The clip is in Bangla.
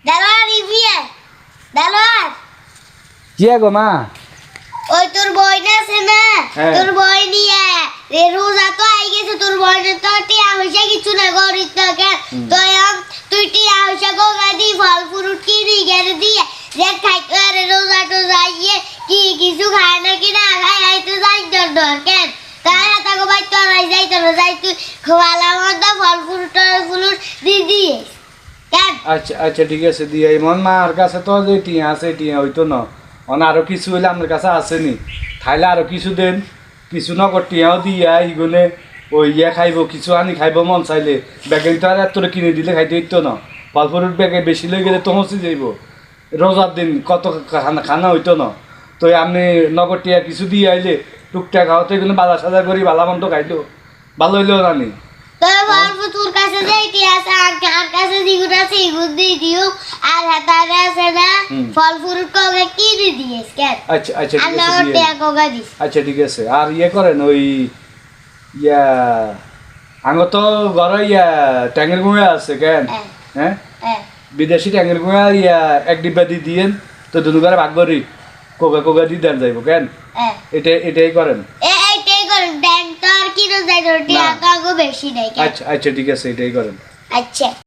দালোয়ার ইভিয়ে দালোয়ার কি গো মা ওই তোর বইটা আছে না হ্যাঁ। তোর বই নিয়ে রে রোজা তো আই গেছে তোর বইটা তো টিয়া হইছে কিছু না গরিব তোকে তুই টিয়া হইছে গোগাদি ফল ফ্রুট কিনি গেরে দিয়ে যে খাইতে আরে রোজা তো যাইয়ে কি কিছু খায় না কি না খায় আই তো যাই দর কেন তাই হাতা গো ভাই তোর যাই তুই খোয়ালা মতো ফল ফ্রুট দি কেন আচ্ছা আচ্ছা ঠিক আছে দিয়ে মন মার কাছে তো যে টিয়া আছে টিয়া হইতো না অন আরো কিছু হইলে আমার কাছে আসেনি খাইলে আরো কিছু দেন কিছু নগর টিয়াও দিয়া ইগুনে ওই ইয়ে খাইব কিছু আনি খাইব মন চাইলে ব্যাগেন তো আর এত কিনে দিলে খাইতে হইতো না ফল ফ্রুট ব্যাগে বেশি লই গেলে তো হসি যাইব রোজার দিন কত খানা হইতো না তো আপনি নগর টিয়া কিছু দিয়ে আইলে টুকটাক খাওয়াতে এগুলো বাজার সাজার করি ভালো মন্দ খাইতো ভালো হইলেও রানি তোর ফল তোর কাছে যাইতে আছে আর কাছে যেগুলো আছে এগুলো দিয়ে দিও আর হাতারে আছে না ফল ফ্রুট কবে কি দিয়ে দিয়েছ কেন আচ্ছা আচ্ছা ঠিক আল্লাহ আছে দিয়ে টিয়া কগা দিস আচ্ছা ঠিক আছে আর ইয়ে করেন ওই ইয়া আঙো তো ঘরে ইয়া ট্যাঙ্গের গুঁড়া আছে কেন হ্যাঁ হ্যাঁ বিদেশি ট্যাঙ্গের গুঁড়া ইয়া এক ডিব্বা দিয়ে দিয়েন তো দুনু করে ভাগ করি কোকা দিয়ে দেন যাইব কেন হ্যাঁ এটাই করেন এইটাই কর ব্যাংক তো আর কি না যাই টিয়া তো আগো বেশি নাই কেন আচ্ছা আচ্ছা ঠিক আছে এটাই করেন আচ্ছা